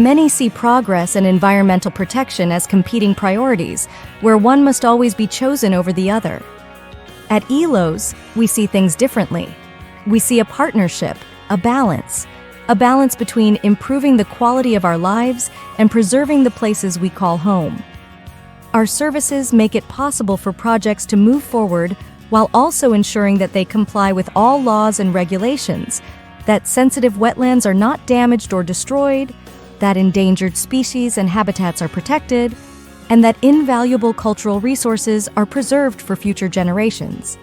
Many see progress and environmental protection as competing priorities, where one must always be chosen over the other. At ELOS, we see things differently. We see a partnership, a balance between improving the quality of our lives and preserving the places we call home. Our services make it possible for projects to move forward while also ensuring that they comply with all laws and regulations, that sensitive wetlands are not damaged or destroyed, that endangered species and habitats are protected, and that invaluable cultural resources are preserved for future generations.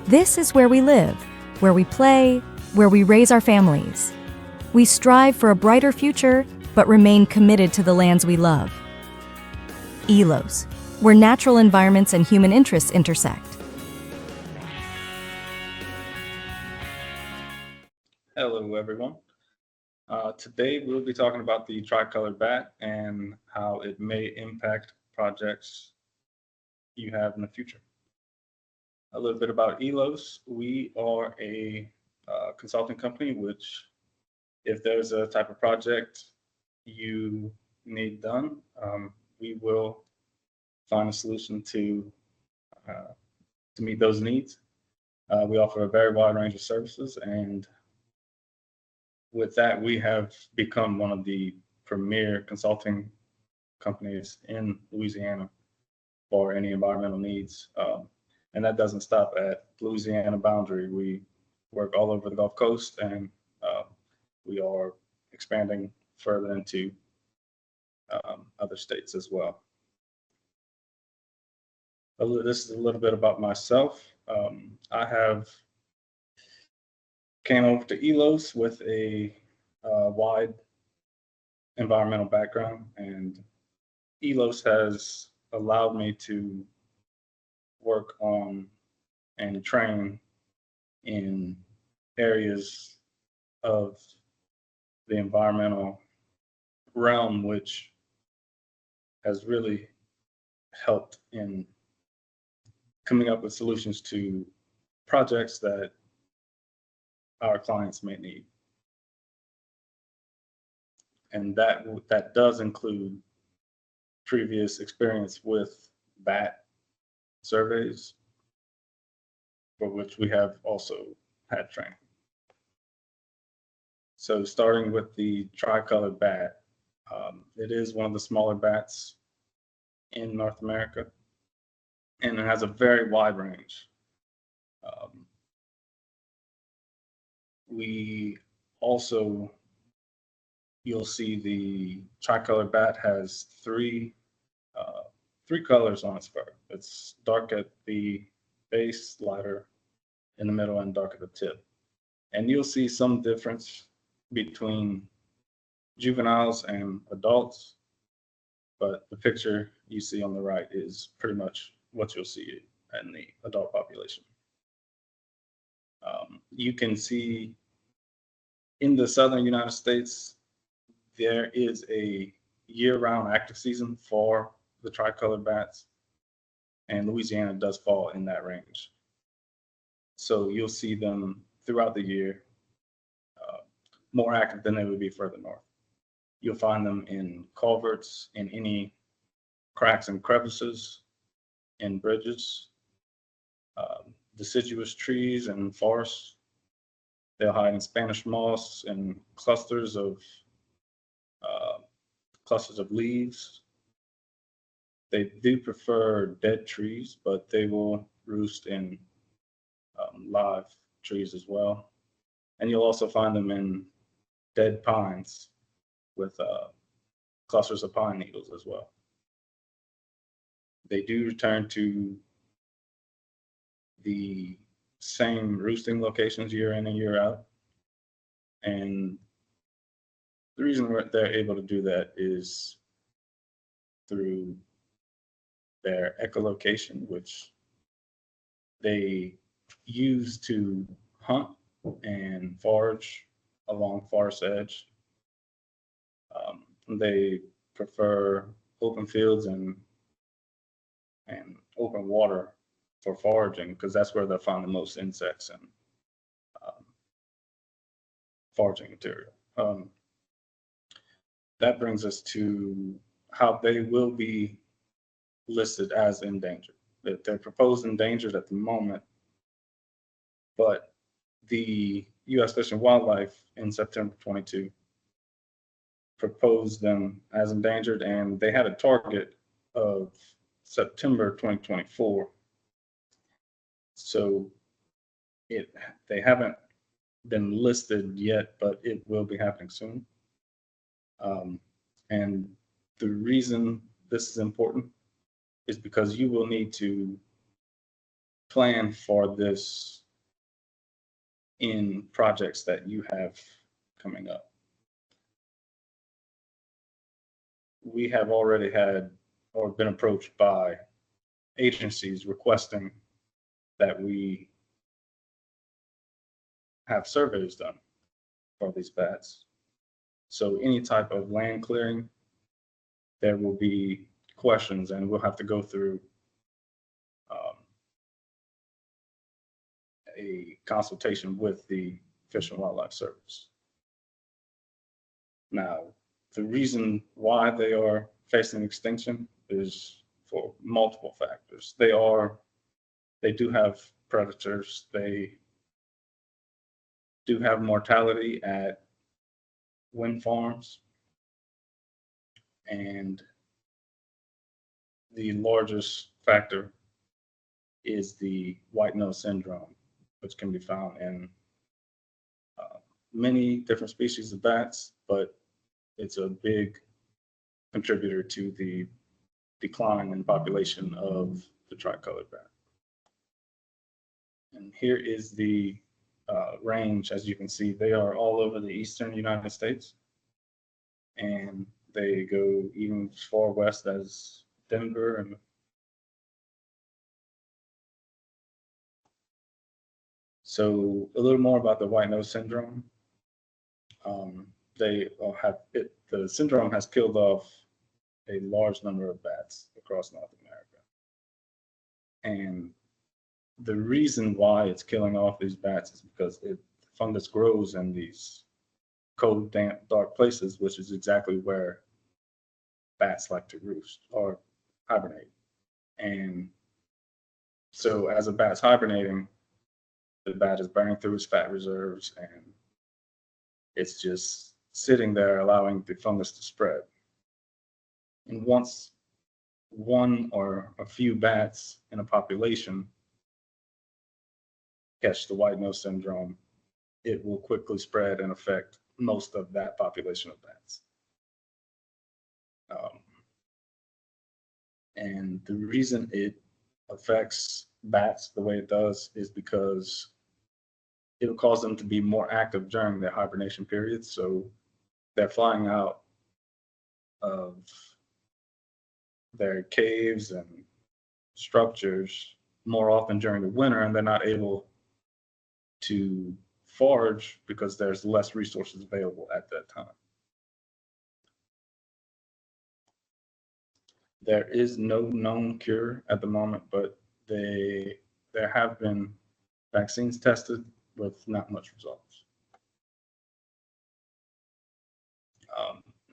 This is where we live, where we play, where we raise our families. We strive for a brighter future, but remain committed to the lands we love. ELOS, where natural environments and human interests intersect. Hello, everyone. Today we'll be talking about the tricolored bat and how it may impact projects you have in the future. A little bit about ELOS. We are a consulting company, which if there's a type of project you need done, we will find a solution to meet those needs. We offer a very wide range of services, and with that, we have become one of the premier consulting companies in Louisiana for any environmental needs. And that doesn't stop at Louisiana boundary. We work all over the Gulf Coast, and we are expanding further into other states as well. This is a little bit about myself. I have came over to ELOS with a wide environmental background, and ELOS has allowed me to work on and train in areas of the environmental realm, which has really helped in coming up with solutions to projects that our clients may need. And that does include previous experience with bat surveys, for which we have also had training. So starting with the tricolored bat, it is one of the smaller bats in North America, and it has a very wide range. We also, you'll see the tricolored bat has three colors on its fur. It's dark at the base, lighter in the middle, and dark at the tip. And you'll see some difference between juveniles and adults, but the picture you see on the right is pretty much what you'll see in the adult population. You can see in the southern United States, there is a year-round active season for the tricolored bats, and Louisiana does fall in that range. So you'll see them throughout the year, more active than they would be further north. You'll find them in culverts, in any cracks and crevices, in bridges, deciduous trees and forests. They'll hide in Spanish moss and clusters of leaves. They do prefer dead trees, but they will roost in live trees as well. And you'll also find them in dead pines with clusters of pine needles as well. They do return to the same roosting locations year in and year out. And the reason they're able to do that is through their echolocation, which they use to hunt and forage along forest edge. They prefer open fields and open water for foraging, because that's where they'll find the most insects and foraging material. that brings us to how they will be listed as endangered. They're proposed endangered at the moment, but the U.S. Fish and Wildlife in September 22 proposed them as endangered, and they had a target of September 2024. So they haven't been listed yet, but it will be happening soon. And the reason this is important is because you will need to plan for this in projects that you have coming up. We have already had or been approached by agencies requesting that we have surveys done for these bats. So any type of land clearing, there will be questions, and we'll have to go through a consultation with the Fish and Wildlife Service. Now, the reason why they are facing extinction is for multiple factors. They do have predators. They do have mortality at wind farms. And the largest factor is the white nose syndrome, which can be found in many different species of bats, but it's a big contributor to the decline in population of the tricolored bat. And here is the range. As you can see, they are all over the eastern United States, and they go even as far west as Denver. And so a little more about the white nose syndrome. The syndrome has killed off a large number of bats across North America. And the reason why it's killing off these bats is because fungus grows in these cold, damp, dark places, which is exactly where bats like to roost or hibernate. And so as a bat's hibernating, the bat is burning through its fat reserves, and it's just sitting there allowing the fungus to spread. And once one or a few bats in a population catch the white nose syndrome, it will quickly spread and affect most of that population of bats. And the reason it affects bats the way it does is because it will cause them to be more active during their hibernation periods. So they're flying out of their caves and structures more often during the winter, and they're not able to forage because there's less resources available at that time. There is no known cure at the moment, but there have been vaccines tested with not much results.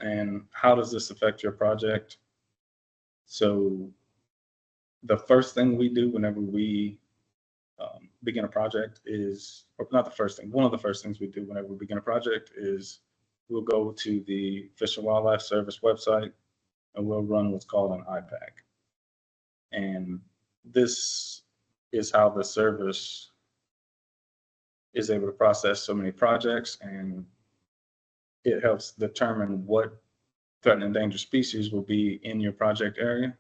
And how does this affect your project? So the first thing we do whenever we begin a project is, or not the first thing, one of the first things we do whenever we begin a project is we'll go to the Fish and Wildlife Service website and we'll run what's called an IPAC. And this is how the service is able to process so many projects, and it helps determine what threatened and endangered species will be in your project area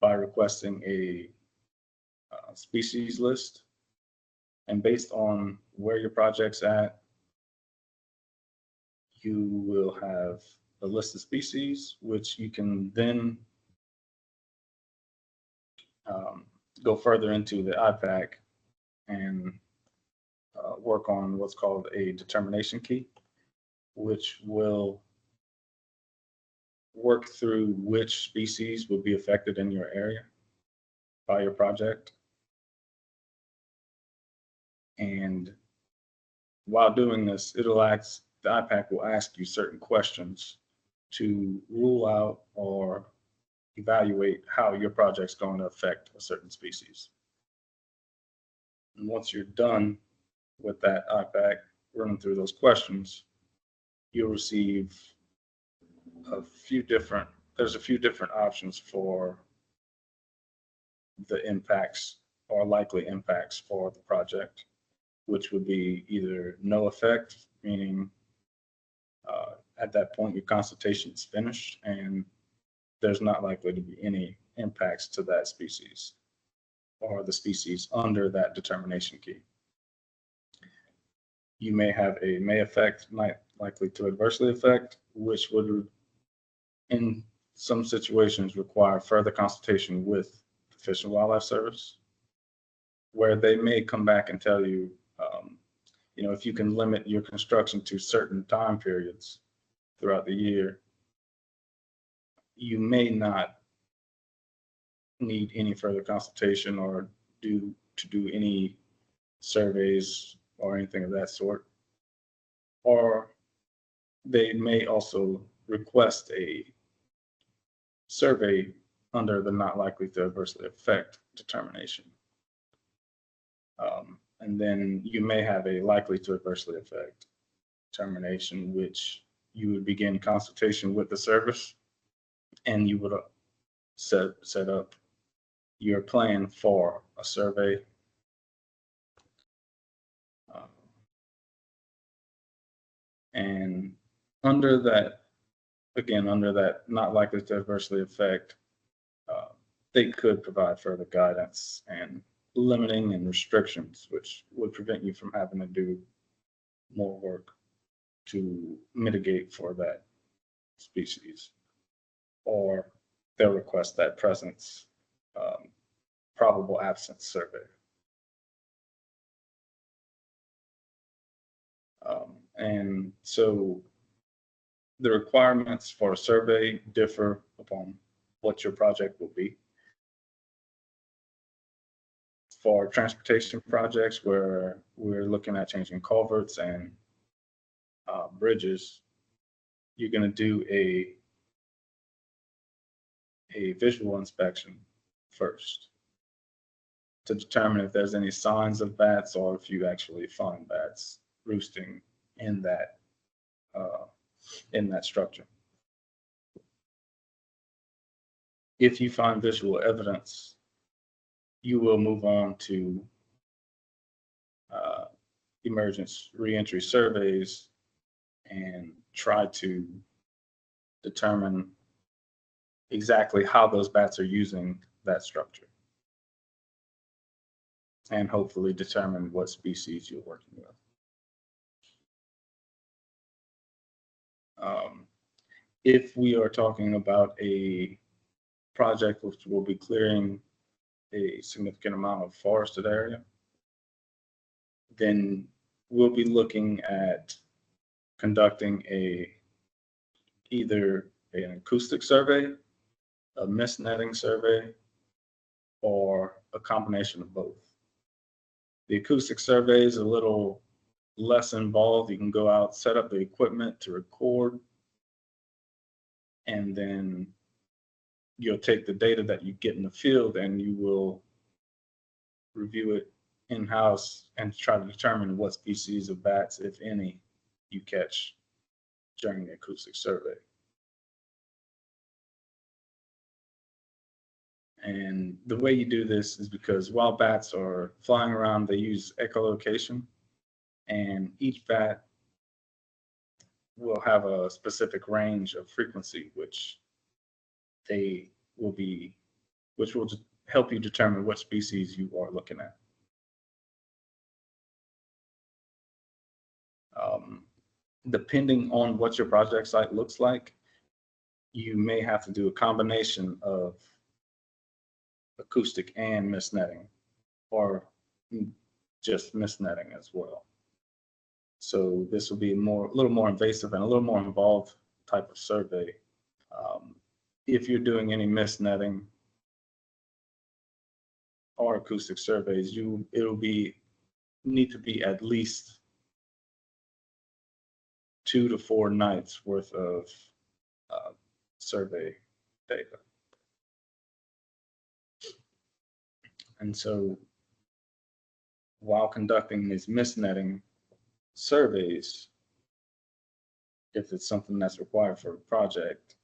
by requesting a species list. And based on where your project's at, you will have a list of species, which you can then go further into the IPAC and work on what's called a determination key, which will work through which species will be affected in your area by your project. And while doing this, the IPAC will ask you certain questions to rule out or evaluate how your project's going to affect a certain species. And once you're done with that IPAC, running through those questions, you'll receive there's a few different options for the impacts or likely impacts for the project, which would be either no effect, meaning at that point your consultation is finished and there's not likely to be any impacts to that species or the species under that determination key. You may have a may affect, likely to adversely affect, which would in some situations require further consultation with the Fish and Wildlife Service, where they may come back and tell you, if you can limit your construction to certain time periods throughout the year, you may not need any further consultation or do any surveys or anything of that sort. Or they may also request a survey under the not likely to adversely affect determination. And then you may have a likely to adversely affect determination, which you would begin consultation with the service and you would set up your plan for a survey. And under that not likely to adversely affect, they could provide further guidance and limiting and restrictions, which would prevent you from having to do more work to mitigate for that species. Or they'll request that presence, probable absence survey. And so the requirements for a survey differ upon what your project will be. For transportation projects where we're looking at changing culverts and bridges, you're going to do a visual inspection first to determine if there's any signs of bats or if you actually find bats roosting in that structure. If you find visual evidence, you will move on to emergence reentry surveys and try to determine exactly how those bats are using that structure, and hopefully determine what species you're working with. If we are talking about a project which will be clearing a significant amount of forested area, then we'll be looking at conducting either an acoustic survey, a mist netting survey, or a combination of both. The acoustic survey is a little less involved. You can go out, set up the equipment to record, and then you'll take the data that you get in the field and you will review it in-house and try to determine what species of bats, if any, you catch during the acoustic survey. And the way you do this is because while bats are flying around, they use echolocation, and each bat will have a specific range of frequency, which will help you determine what species you are looking at. Depending on what your project site looks like, you may have to do a combination of acoustic and mist netting, or just mist netting as well. So this will be a little more invasive and a little more involved type of survey. If you're doing any mist netting or acoustic surveys, it'll need to be at least 2 to 4 nights worth of survey data. And so while conducting these mist netting surveys, if it's something that's required for a project,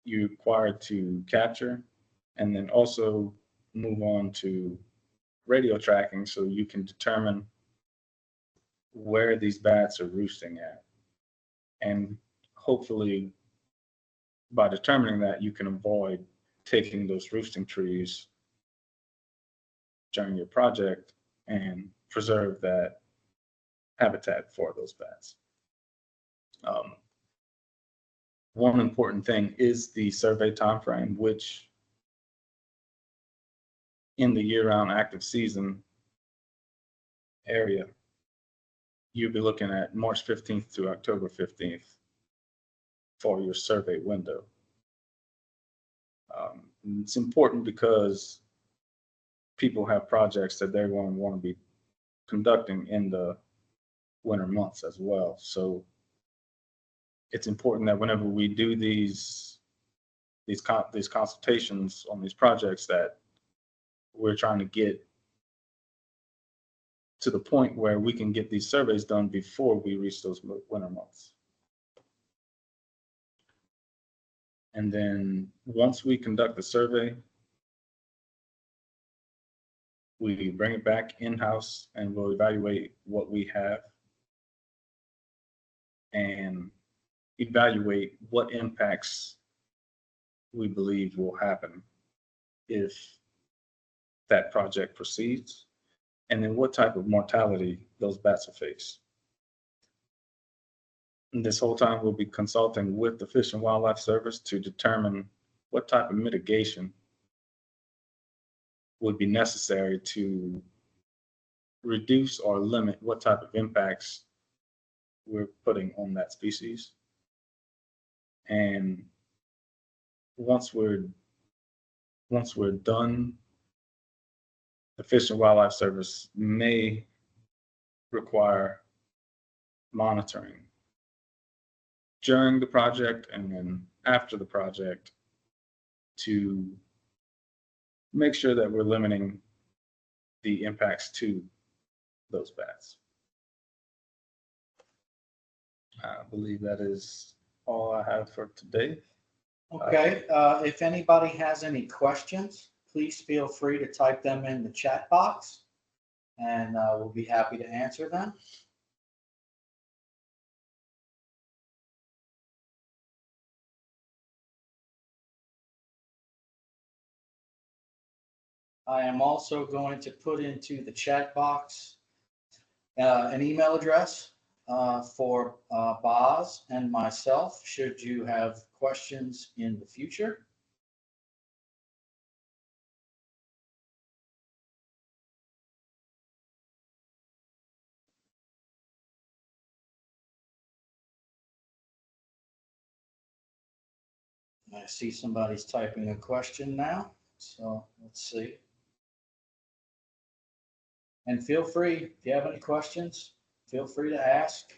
you're required to capture and then also move on to radio tracking so you can determine where these bats are roosting at. And hopefully, by determining that, you can avoid taking those roosting trees during your project and preserve that habitat for those bats. One important thing is the survey timeframe, which in the year-round active season area, you'll be looking at March 15th to October 15th for your survey window. It's important because people have projects that they're going to want to be conducting in the winter months as well. So it's important that whenever we do these consultations on these projects, that we're trying to get to the point where we can get these surveys done before we reach those winter months. And then once we conduct the survey, we bring it back in-house and we'll evaluate what we have and evaluate what impacts we believe will happen if that project proceeds, and then what type of mortality those bats will face. And this whole time we'll be consulting with the Fish and Wildlife Service to determine what type of mitigation would be necessary to reduce or limit what type of impacts we're putting on that species. And once we're done, the Fish and Wildlife Service may require monitoring during the project and then after the project to make sure that we're limiting the impacts to those bats. I believe that is all I have for today. Okay, if anybody has any questions, please feel free to type them in the chat box and we'll be happy to answer them. I am also going to put into the chat box an email address for Boz and myself, should you have questions in the future. I see somebody's typing a question now, so let's see. And feel free, if you have any questions, feel free to ask.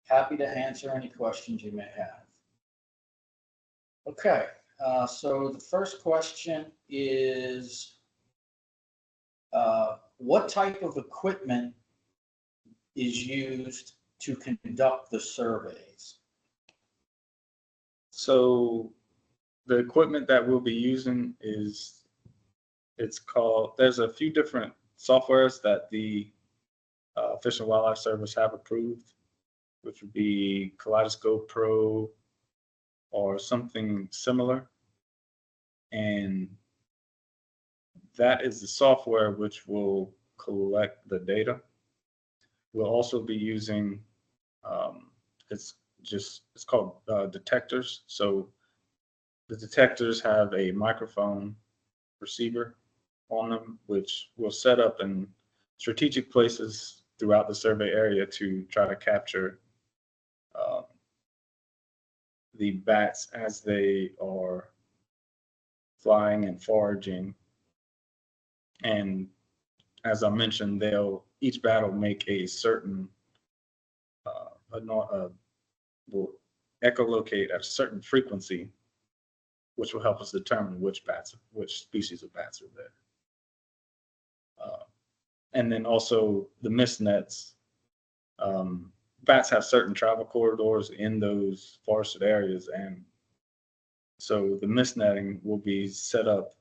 Happy to answer any questions you may have. Okay, so the first question is, what type of equipment is used to conduct the surveys? So the equipment that we'll be using is, there's a few different softwares that the Fish and Wildlife Service have approved, which would be Kaleidoscope Pro or something similar. And that is the software which will collect the data. We'll also be using, it's called detectors. So the detectors have a microphone receiver on them, which will set up in strategic places throughout the survey area to try to capture the bats as they are flying and foraging. And as I mentioned, each bat will make a certain will echolocate at a certain frequency, which will help us determine which species of bats are there. And then also the mist nets. Bats have certain travel corridors in those forested areas, and so the mist netting will be set up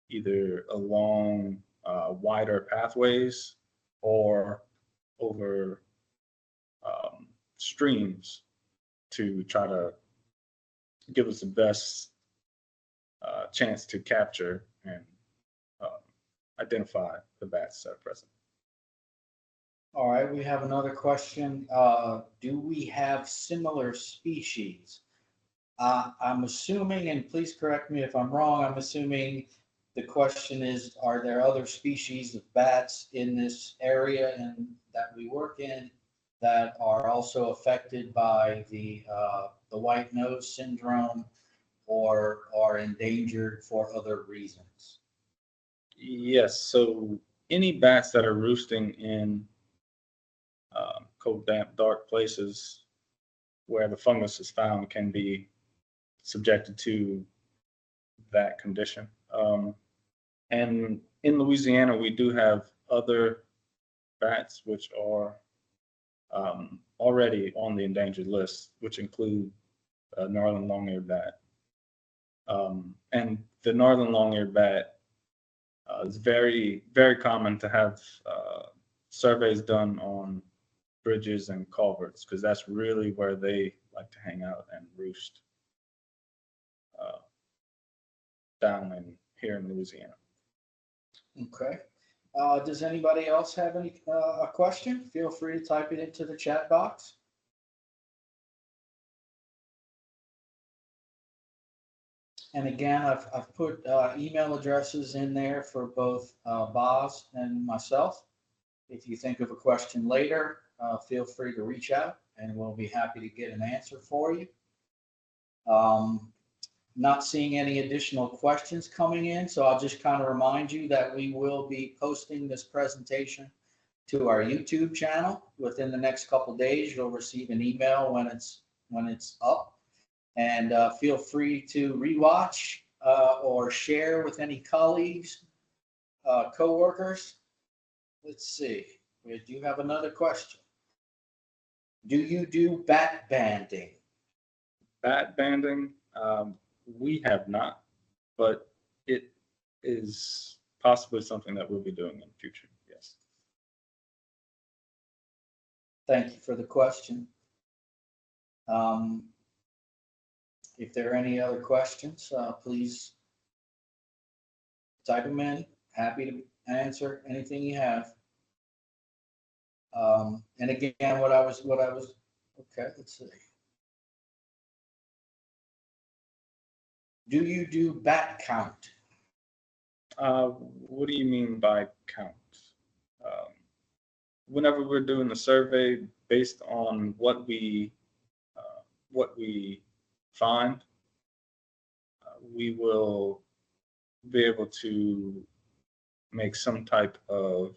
either along wider pathways or over streams to try to give us the best chance to capture and identify the bats that are present. All right, we have another question. Do we have similar species? I'm assuming, and please correct me if I'm wrong, I'm assuming the question is, are there other species of bats in this area and that we work in that are also affected by the white nose syndrome or are endangered for other reasons? Yes, so any bats that are roosting in cold, damp, dark places where the fungus is found can be subjected to that condition. And in Louisiana, we do have other bats which are already on the endangered list, which include northern long-eared bat. And the northern long-eared bat is very, very common to have surveys done on bridges and culverts, because that's really where they like to hang out and roost down in here in Louisiana. Okay. Does anybody else have any a question? Feel free to type it into the chat box. And again, I've put email addresses in there for both Boz and myself. If you think of a question later, feel free to reach out and we'll be happy to get an answer for you. Not seeing any additional questions coming in, so I'll just kind of remind you that we will be posting this presentation to our YouTube channel within the next couple of days. You'll receive an email when it's up, and feel free to rewatch or share with any colleagues, co-workers. Let's see, we do have another question. Do you do bat banding? Bat banding, we have not, but it is possibly something that we'll be doing in the future. Yes. Thank you for the question. If there are any other questions, please type them in. Happy to answer anything you have. And again, what I was, okay, let's see. Do you do bat count? What do you mean by count? Whenever we're doing the survey, based on what we find, we will be able to make some type of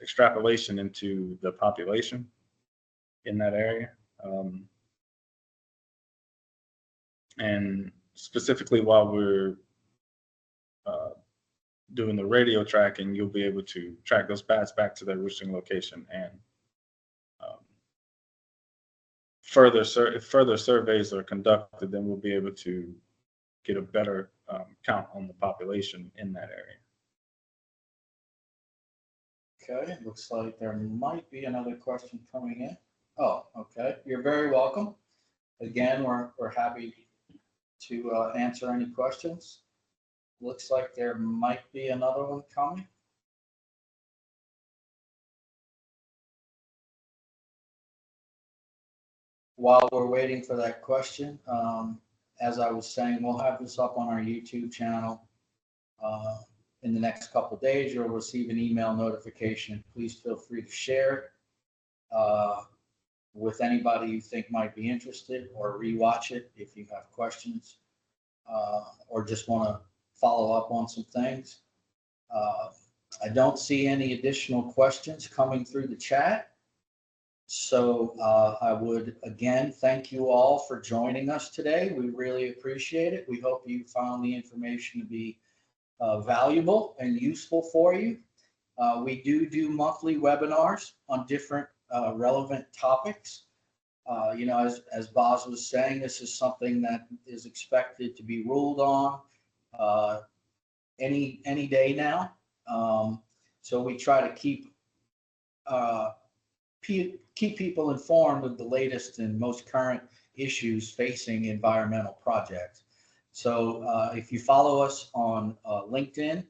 extrapolation into the population in that area. And specifically while we're doing the radio tracking, you'll be able to track those bats back to their roosting location, and if further surveys are conducted, then we'll be able to get a better count on the population in that area. Okay, looks like there might be another question coming in. Oh, okay. You're very welcome. Again, we're happy to answer any questions. Looks like there might be another one coming. While we're waiting for that question, as I was saying, we'll have this up on our YouTube channel in the next couple of days. You'll receive an email notification. Please feel free to share it with anybody you think might be interested, or rewatch it if you have questions or just want to follow up on some things. I don't see any additional questions coming through the chat. So I would again thank you all for joining us today. We really appreciate it. We hope you found the information to be valuable and useful for you. We do monthly webinars on different relevant topics. As Boz was saying, this is something that is expected to be ruled on any day now. So we try to keep people informed of the latest and most current issues facing environmental projects. So if you follow us on LinkedIn,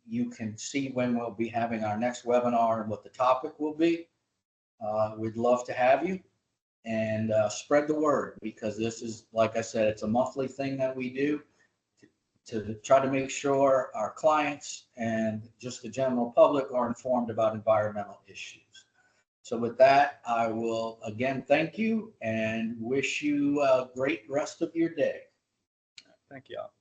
you can see when we'll be having our next webinar and what the topic will be. We'd love to have you, and spread the word, because this is, like I said, it's a monthly thing that we do to try to make sure our clients and just the general public are informed about environmental issues. So with that, I will again thank you and wish you a great rest of your day. Thank you all.